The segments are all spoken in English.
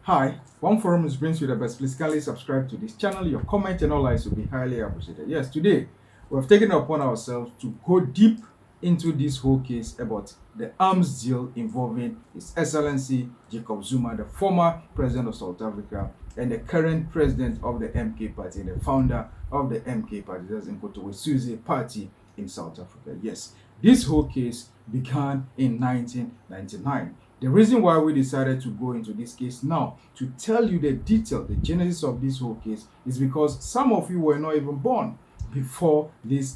Hi, One Forum is brings you the best. Please kindly subscribe to this channel. Your comment and all likes will be highly appreciated. Yes, today we have taken it upon ourselves to go deep into this whole case about the arms deal involving His Excellency Jacob Zuma, the former president of South Africa and the current president of the MK Party, and the founder of the MK Party, that's in Kotowesuzwe Party in South Africa. Yes, this whole case began in 1999. The reason why we decided to go into this case now to tell you the detail, the genesis of this whole case, is because some of you were not even born before this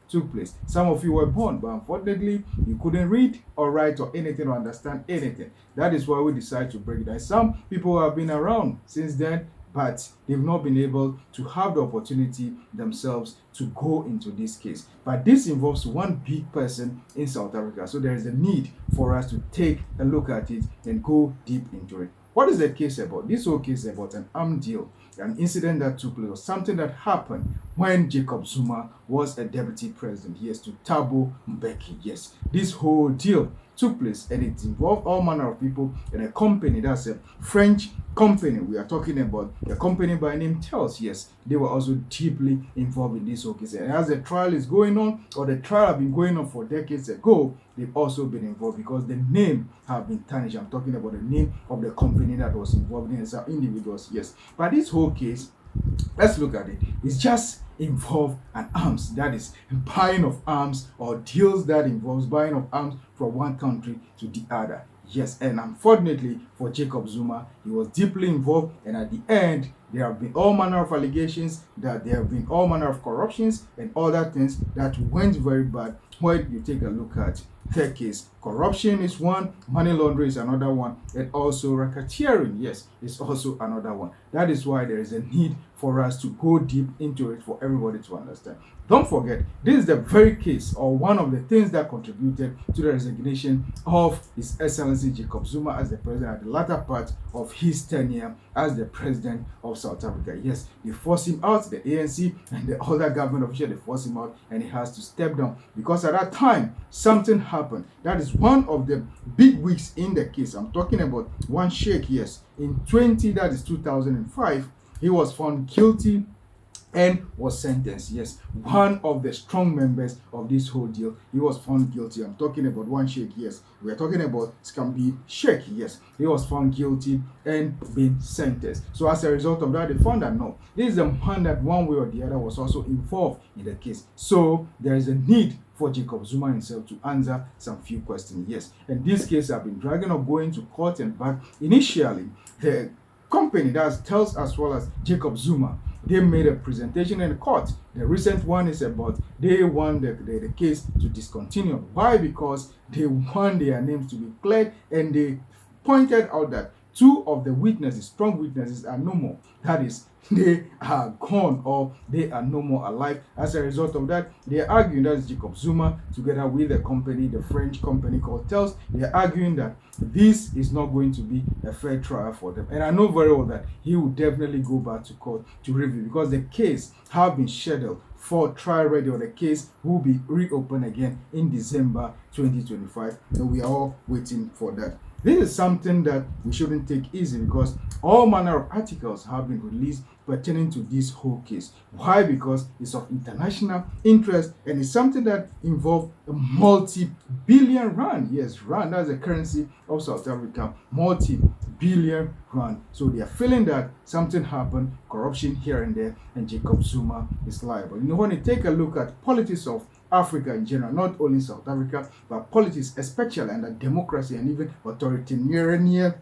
took place. Some of you were born, but unfortunately, you couldn't read or write or anything or understand anything. That is why we decided to break it down. Some people have been around since then, but they've not been able to have the opportunity themselves to go into this case. But this involves one big person in South Africa, so there is a need for us to take a look at it and go deep into it. What is the case about? This whole case is about an arm deal, an incident that took place, or something that happened when Jacob Zuma was a deputy president. Yes, to Thabo Mbeki. Yes, this whole deal took place and it involved all manner of people in a company. That's a French company. We are talking about a company by name Tells. Yes, they were also deeply involved in this whole case. And as the trial is going on, or the trial have been going on for decades ago, they've also been involved because the name have been tarnished. I'm talking about the name of the company that was involved in some individuals. Yes, but this whole case, let's look at it. It's just involve an arms, that is buying of arms, or deals that involves buying of arms from one country to the other. Yes, and unfortunately for Jacob Zuma, he was deeply involved, and at the end there have been all manner of allegations that there have been all manner of corruptions and other things that went very bad. When you take a look at the case, corruption is one, money laundering is another one, and also racketeering, yes, is also another one. That is why there is a need for us to go deep into it for everybody to understand. Don't forget, this is the very case, or one of the things that contributed to the resignation of His Excellency Jacob Zuma as the president at the latter part of his tenure as the president of South Africa. Yes, they forced him out, the ANC and the other government officials, they forced him out, and he has to step down because at that time something happened. That is one of the big weeks in the case. I'm talking about one sheikh. Yes, in 2005, he was found guilty and was sentenced. Yes, one of the strong members of this whole deal, he was found guilty. I'm talking about one sheikh. Yes, we are talking about Scambi Sheikh. Yes, he was found guilty and been sentenced. So as a result of that, they found that no, this is a man that one way or the other was also involved in the case. So there is a need for Jacob Zuma himself to answer some few questions. Yes, and this case have been dragging up, going to court and back. Initially, the company that Tells as well as Jacob Zuma, they made a presentation in the court. The recent one is about they want the case to discontinue. Why? Because they want their names to be cleared, and they pointed out that two of the witnesses, strong witnesses, are no more. That is, they are gone, or they are no more alive. As a result of that, they are arguing, that is Jacob Zuma together with the company, the French company called Tells, they are arguing that this is not going to be a fair trial for them. And I know very well that he will definitely go back to court to review, because the case have been scheduled for trial ready, or the case will be reopened again in December 2025, and we are all waiting for that. This is something that we shouldn't take easy, because all manner of articles have been released pertaining to this whole case. Why? Because it's of international interest, and it's something that involves a multi-billion rand. Yes, rand, that's the currency of South Africa, multi-billion rand. So they are feeling that something happened, corruption here and there, and Jacob Zuma is liable. You know, when you take a look at politics of Africa in general, not only South Africa, but politics especially under democracy and even authoritarian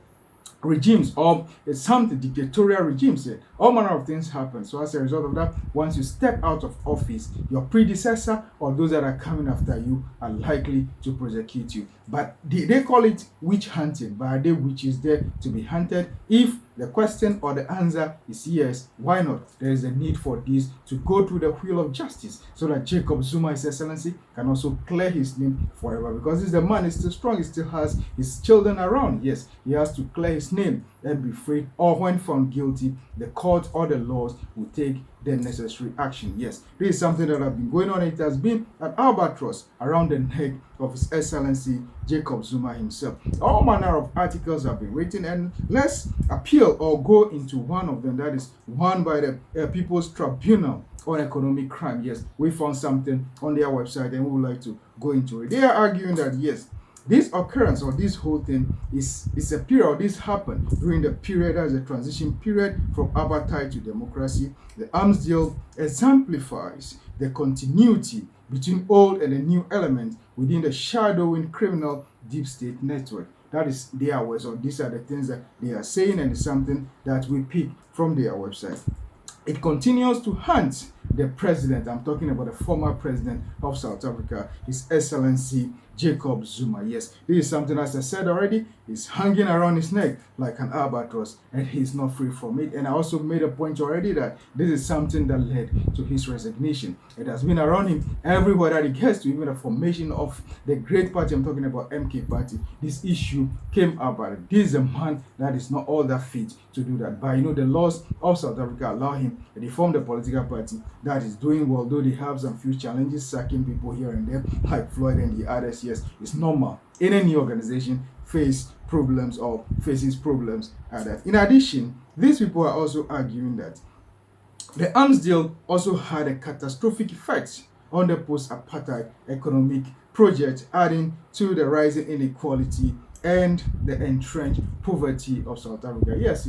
regimes, or some dictatorial regimes, all manner of things happen. So as a result of that, once you step out of office, your predecessor or those that are coming after you are likely to prosecute you. But they call it witch hunting. But are they witches there to be hunted? If the question or the answer is yes, why not? There is a need for this to go through the wheel of justice, so that Jacob Zuma, His Excellency, can also clear his name forever. Because this the man is still strong, he still has his children around. Yes, he has to clear his name and be freed, or when found guilty, the court or the laws will take the necessary action. Yes, this is something that has been going on. It has been an albatross around the neck of His Excellency Jacob Zuma himself. All manner of articles have been written, and let's appeal or go into one of them, that is one by the People's Tribunal on Economic Crime. Yes, we found something on their website and we would like to go into it. They are arguing that yes, this occurrence or this whole thing is a period, this happened during the period as a transition period from apartheid to democracy. The arms deal exemplifies the continuity between old and the new elements within the shadowing criminal deep state network. That is their words, or these are the things that they are saying, and it's something that we pick from their website. It continues to hunt the president. I'm talking about the former president of South Africa, His Excellency Jacob Zuma. Yes, this is something, as I said already, is hanging around his neck like an albatross, and he's not free from it. And I also made a point already that this is something that led to his resignation. It has been around him everywhere that he gets to, even the formation of the great party. I'm talking about MK Party. This issue came up, but this is a man that is not all that fit to do that. But the laws of South Africa allow him to form the political party that is doing well, though they have some few challenges, sacking people here and there, like Floyd and the others. Yes, it's normal. Any organization faces problems at that. In addition, these people are also arguing that the arms deal also had a catastrophic effect on the post-apartheid economic project, adding to the rising inequality and the entrenched poverty of South Africa. Yes,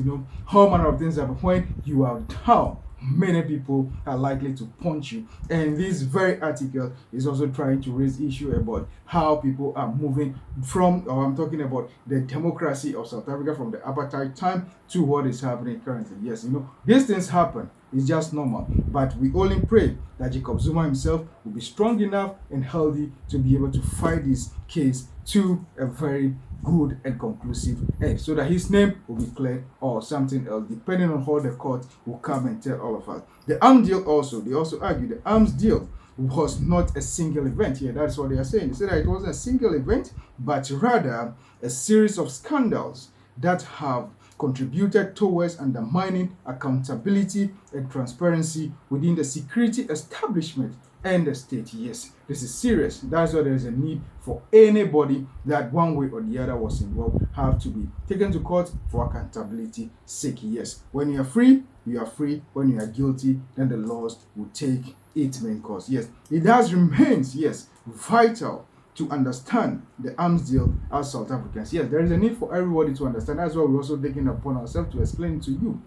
all manner of things happen when you are down. Many people are likely to punch you, and this very article is also trying to raise issue about how people are moving from, or I'm talking about the democracy of South Africa from the apartheid time to what is happening currently. Yes, these things happen. It's just normal, but we only pray that Jacob Zuma himself will be strong enough and healthy to be able to fight this case to a very good and conclusive end, so that his name will be cleared or something else, depending on how the court will come and tell all of us. The arms deal also, they also argue the arms deal was not a single event here. That's what they are saying. They said that it wasn't a single event, but rather a series of scandals that have contributed towards undermining accountability and transparency within the security establishment and the state. Yes, this is serious. That's why there is a need for anybody that one way or the other was involved have to be taken to court for accountability sake. Yes, when you are free, you are free. When you are guilty, then the laws will take its main course. Yes, it does remains, yes, vital to understand the arms deal as South Africans. Yes, there is a need for everybody to understand. That's why we're also taking upon ourselves to explain to you,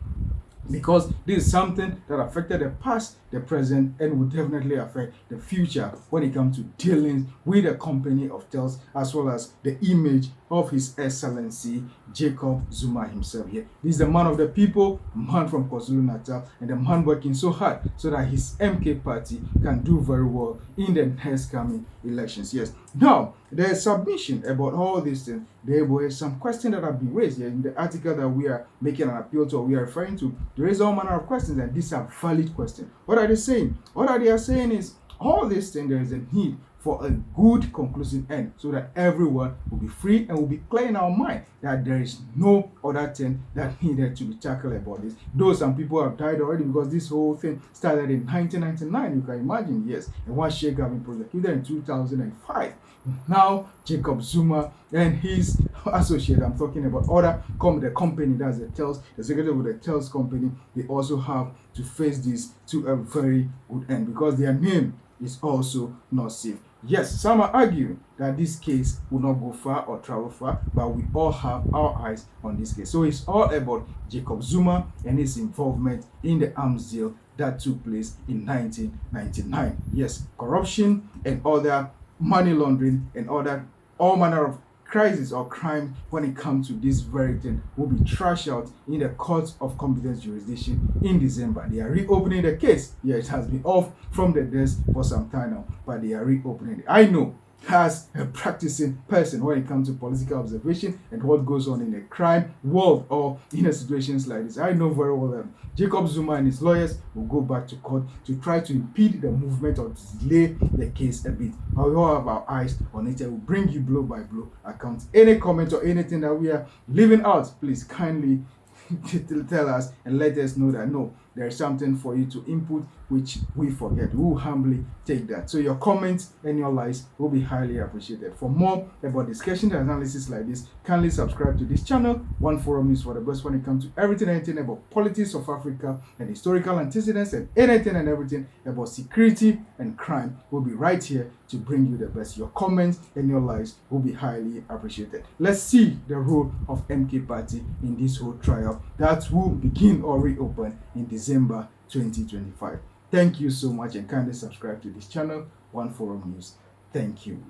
because this is something that affected the past, the present, and will definitely affect the future when it comes to dealing with the company of Tels, as well as the image of His Excellency Jacob Zuma himself here. This is the man of the people, man from KwaZulu-Natal, and the man working so hard so that his MK party can do very well in the next coming elections. Yes. Now, there is submission about all these things. There were some questions that have been raised here in the article that we are making an appeal to, or we are referring to. There is all manner of questions, and these are valid questions. What are they saying? What they are saying is, all these things, there is a need for a good conclusive end, so that everyone will be free and will be clear in our mind that there is no other thing that needed to be tackled about this. Though some people have died already, because this whole thing started in 1999, you can imagine. Yes, and one sheikh have been prosecuted in 2005. Now Jacob Zuma and his associate, I'm talking about the company, that's the Tels, the secretary of the Tels company, they also have to face this to a very good end, because their name is also not safe. Yes, some are arguing that this case will not go far or travel far, but we all have our eyes on this case. So it's all about Jacob Zuma and his involvement in the arms deal that took place in 1999. Yes, corruption and other money laundering and all manner of crisis or crime when it comes to this very thing will be trashed out in the court of competence jurisdiction in December. They are reopening the case. Yeah, it has been off from the desk for some time now, but they are reopening it. I know as a practicing person when it comes to political observation and what goes on in a crime world or in a situations like this. I know very well that Jacob Zuma and his lawyers will go back to court to try to impede the movement or to delay the case a bit. But we all have our eyes on it and will bring you blow by blow accounts. Any comment or anything that we are leaving out, please kindly tell us and let us know that no, there's something for you to input which we forget. We will humbly take that. So your comments and your likes will be highly appreciated. For more about discussion and analysis like this, kindly subscribe to this channel. One Forum News for the best when it comes to everything and anything about politics of Africa and historical antecedents and anything and everything about security and crime will be right here to bring you the best. Your comments and your likes will be highly appreciated. Let's see the role of MK Party in this whole trial that will begin or reopen in December 2025. Thank you so much and kindly subscribe to this channel, One Forum News. Thank you.